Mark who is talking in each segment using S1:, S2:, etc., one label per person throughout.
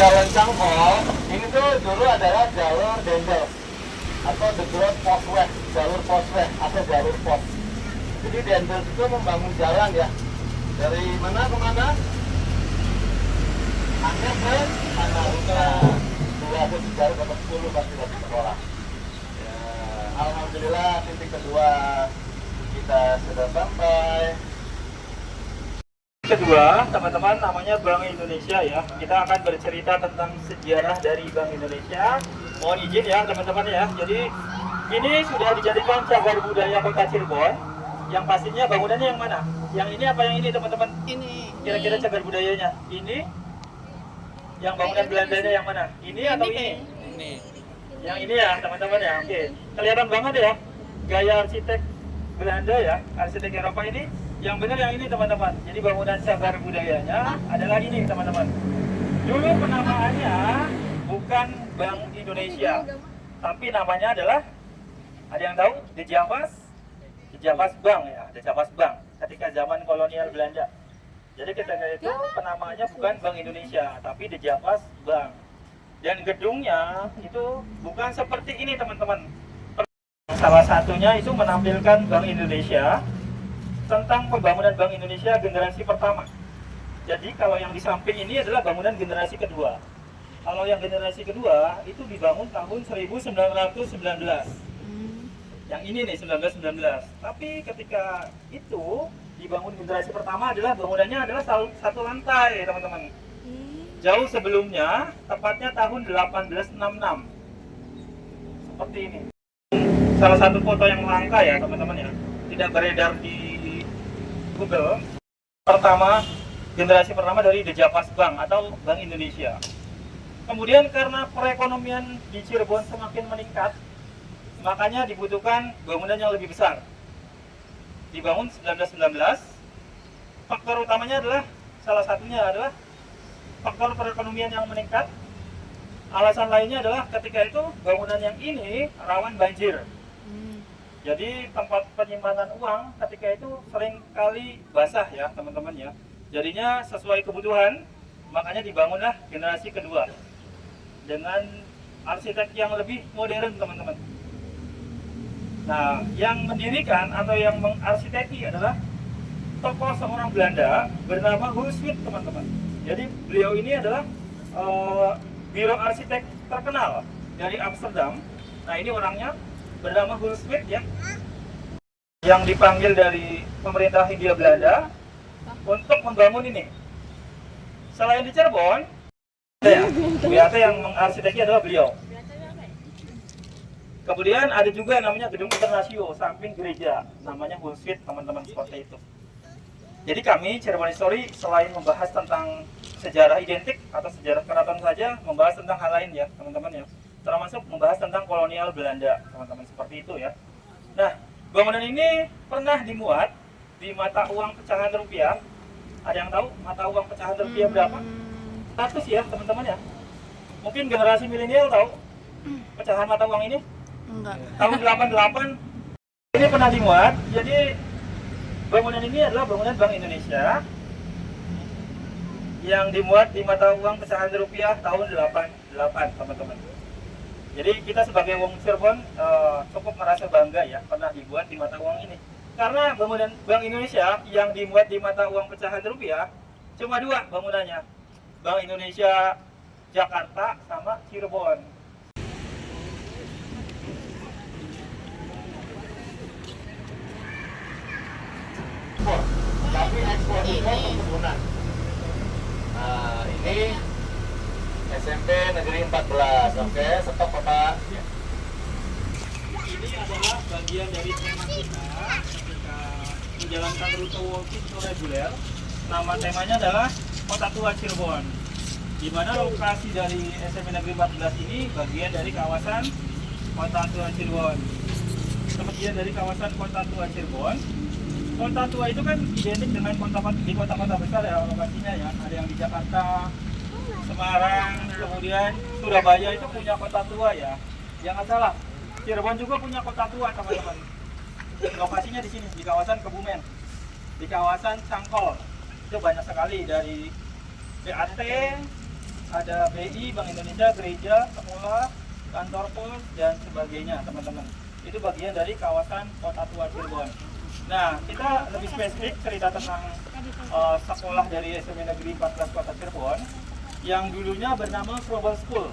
S1: Jalan Cangkol ini tuh dulu adalah jalur dendel atau the Growth Postway, jalur postway atau jalur pos. Jadi dendel itu membangun jalan ya dari mana ke mana? Hanya ke Panaruna. Dulu aku sejarah dapat 10 pasti dari sekolah. Ya, alhamdulillah titik kedua kita sudah sampai. Kedua, teman-teman, namanya Bank Indonesia ya. Kita akan bercerita tentang sejarah dari Bank Indonesia. Mohon izin ya teman-teman ya. Jadi ini sudah dijadikan cagar budaya Kota Cirebon. Yang pastinya bangunannya yang mana? Yang ini apa yang ini teman-teman?
S2: Ini.
S1: Kira-kira cagar budayanya. Ini? Yang bangunan Belandanya yang mana? Ini atau ini?
S2: Ini.
S1: Yang ini ya teman-teman ya. Oke. Kelihatan banget ya gaya arsitek Belanda ya, arsitek Eropa ini. Yang benar yang ini teman-teman. Jadi bangunan cagar budayanya adalah ini teman-teman. Dulu penamaannya bukan Bank Indonesia, tapi namanya adalah, ada yang tahu? The Javas Bank ya, The Javas Bank. Ketika zaman kolonial Belanda. Jadi ketika itu penamaannya bukan Bank Indonesia, tapi The Javas Bank. Dan gedungnya itu bukan seperti ini teman-teman. Salah satunya itu menampilkan Bank Indonesia tentang pembangunan Bank Indonesia generasi pertama. Jadi kalau yang di samping ini adalah bangunan generasi kedua. Kalau yang generasi kedua itu dibangun tahun 1919. Yang ini nih 1919. Tapi ketika itu dibangun generasi pertama adalah bangunannya adalah satu lantai, teman-teman. Jauh sebelumnya, tepatnya tahun 1866. Seperti ini. Salah satu foto yang langka ya, teman-teman ya. Tidak beredar di Google. Pertama, generasi pertama dari The Javas Bank atau Bank Indonesia. Kemudian karena perekonomian di Cirebon semakin meningkat, makanya dibutuhkan bangunan yang lebih besar. Dibangun 1919. Faktor utamanya adalah, salah satunya adalah faktor perekonomian yang meningkat. Alasan lainnya adalah ketika itu bangunan yang ini rawan banjir. Jadi tempat penyimpanan uang ketika itu sering kali basah ya teman-teman ya. Jadinya sesuai kebutuhan, makanya dibangunlah generasi kedua dengan arsitek yang lebih modern teman-teman. Nah, yang mendirikan atau yang mengarsiteki adalah tokoh seorang Belanda bernama Hulswit teman-teman. Jadi beliau ini adalah biro arsitek terkenal dari Amsterdam. Nah ini orangnya bernama Hulswit ya, yang dipanggil dari pemerintah Hindia Belanda untuk membangun ini. Selain di Cirebon, BAT yang mengarsiteki adalah beliau. Kemudian ada juga namanya Gedung Internasio samping gereja, namanya Hulswit teman-teman, seperti itu. Jadi kami Cirebon History selain membahas tentang sejarah identik atau sejarah keraton saja, membahas tentang hal lain ya teman-teman ya. Termasuk membahas tentang kolonial Belanda, teman-teman, seperti itu ya. Nah, bangunan ini pernah dimuat di mata uang pecahan rupiah. Ada yang tahu mata uang pecahan rupiah berapa? 100 ya, teman-teman ya. Mungkin generasi milenial tahu pecahan mata uang ini?
S2: Enggak.
S1: Tahun 88 ini pernah dimuat. Jadi bangunan ini adalah bangunan Bank Indonesia yang dimuat di mata uang pecahan rupiah tahun 88, teman-teman. Jadi kita sebagai wong Cirebon cukup merasa bangga ya pernah dibuat di mata uang ini. Karena bangunan Bank Indonesia yang dimuat di mata uang pecahan rupiah cuma dua bangunannya. Bank Indonesia Jakarta sama Cirebon. Tapi ekspor juga perkebunan. Nah ini SMP Negeri 14, oke, stop Bapak. Ini adalah bagian dari tema kita ketika menjalankan rute walking tour reguler. Nama temanya adalah Kota Tua Cirebon. Di mana lokasi dari SMP Negeri 14 ini bagian dari kawasan Kota Tua Cirebon. Kemudian dari kawasan Kota Tua Cirebon. Kota Tua itu kan identik dengan di kota-kota besar ya lokasinya ya. Ada yang di Jakarta, Semarang, kemudian Surabaya itu punya kota tua ya. Jangan salah, Cirebon juga punya kota tua teman-teman. Lokasinya di sini di kawasan Kebumen, di kawasan Cangkol. Itu banyak sekali dari BAT ada BI, Bank Indonesia, gereja, sekolah, kantor pos, dan sebagainya, teman-teman. Itu bagian dari kawasan Kota Tua Cirebon. Nah, kita lebih spesifik cerita tentang sekolah dari SMP Negeri 14 Kota Cirebon yang dulunya bernama Global School.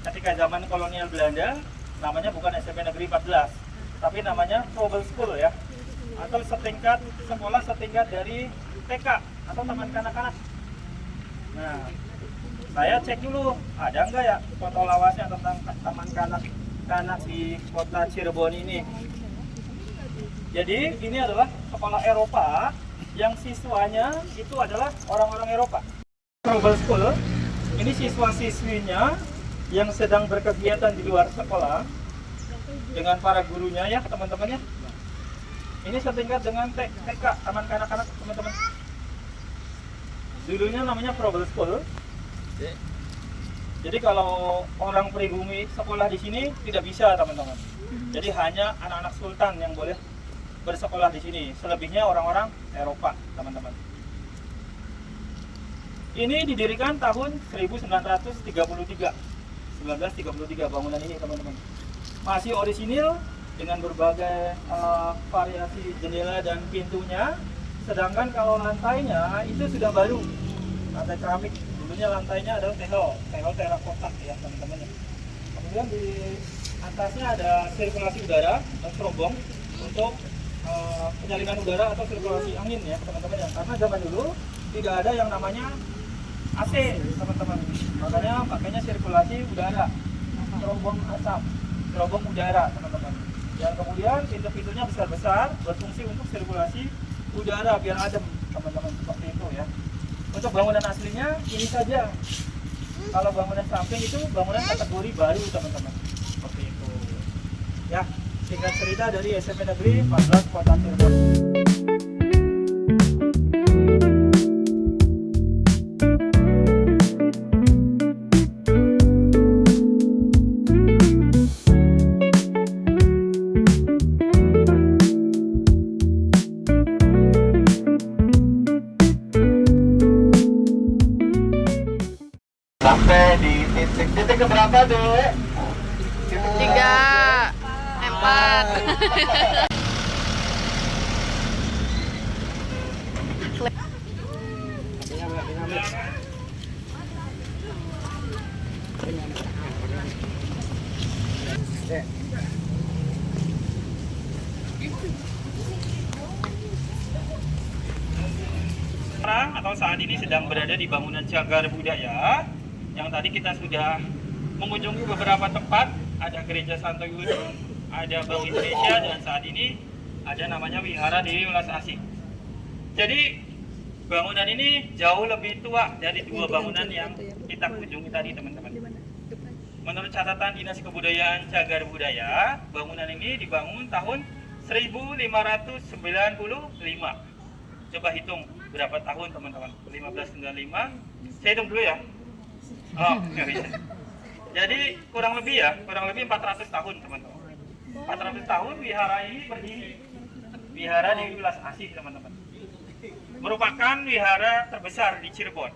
S1: Ketika zaman kolonial Belanda, namanya bukan SMP Negeri 14, tapi namanya Global School ya, atau sekolah setingkat dari TK atau taman kanak-kanak. Nah, saya cek dulu ada nggak ya foto lawasnya tentang taman kanak-kanak di Kota Cirebon ini. Jadi ini adalah sekolah Eropa yang siswanya itu adalah orang-orang Eropa. Global School ini siswa-siswinya yang sedang berkegiatan di luar sekolah dengan para gurunya ya teman-temannya. Ini setingkat dengan TK, taman kanak-kanak teman-teman. Dulunya namanya Global School. Jadi kalau orang pribumi sekolah di sini tidak bisa teman-teman. Jadi hanya anak-anak sultan yang boleh bersekolah di sini. Selebihnya orang-orang Eropa teman-teman. Ini didirikan tahun 1933 bangunan ini teman-teman. Masih orisinil dengan berbagai variasi jendela dan pintunya. Sedangkan kalau lantainya itu sudah baru, lantai keramik. Dulunya lantainya adalah tehol terakota ya teman-teman. Kemudian di atasnya ada sirkulasi udara dan serobong untuk penyalinan udara atau sirkulasi angin ya teman-teman ya. Karena zaman dulu tidak ada yang namanya AC teman-teman. Makanya pakainya sirkulasi udara, serobong asap, serobong udara teman-teman. Dan kemudian pintu-pintunya besar-besar berfungsi untuk sirkulasi udara biar adem teman-teman, seperti itu ya. Untuk bangunan aslinya ini saja. Kalau bangunan samping itu bangunan kategori baru teman-teman, seperti itu ya. Singkat cerita dari SMP Negeri 14 Kota Cirebon.
S2: Sampai di titik keberapa, Dek?
S3: 3, 4.
S1: Sekarang atau saat ini sedang berada di bangunan Cagar Budaya yang tadi kita sudah mengunjungi beberapa tempat. Ada Gereja Santo Yuda, ada Bank Indonesia, dan saat ini ada namanya Wihara Dewi Welas Asih. Jadi bangunan ini jauh lebih tua dari dua bangunan yang kita kunjungi tadi teman-teman. Menurut catatan Dinas Kebudayaan Cagar Budaya, bangunan ini dibangun tahun 1595. Coba hitung berapa tahun teman-teman? 1595. Saya hitung dulu ya. Oh, nggak bisa. Jadi kurang lebih 400 tahun teman-teman. 400 tahun wihara ini berdiri. Wihara Dewi Welas Asih teman-teman. Merupakan wihara terbesar di Cirebon.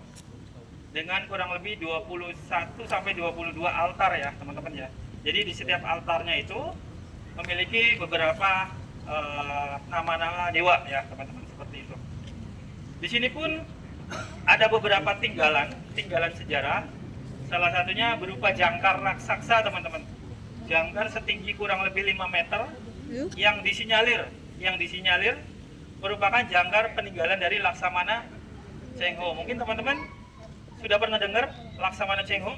S1: Dengan kurang lebih 21 sampai 22 altar ya teman-teman ya. Jadi di setiap altarnya itu memiliki beberapa nama-nama dewa ya teman-teman, seperti itu. Di sini pun ada beberapa tinggalan sejarah. Salah satunya berupa jangkar raksasa teman-teman. Jangkar setinggi kurang lebih 5 meter yang disinyalir merupakan jangkar peninggalan dari Laksamana Cheng Ho. Mungkin teman-teman sudah pernah dengar Laksamana Cheng Ho,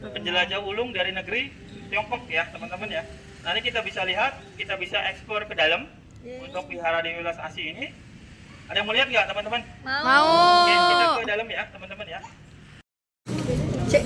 S1: penjelajah ulung dari negeri Tiongkok ya teman-teman ya. Nanti kita bisa lihat, kita bisa eksplor ke dalam untuk Wihara Dewi Welas Asih ini. Ada yang mau lihat nggak teman-teman?
S3: Mau.
S1: Oke, kita ke dalam ya teman-teman ya.
S3: Cek.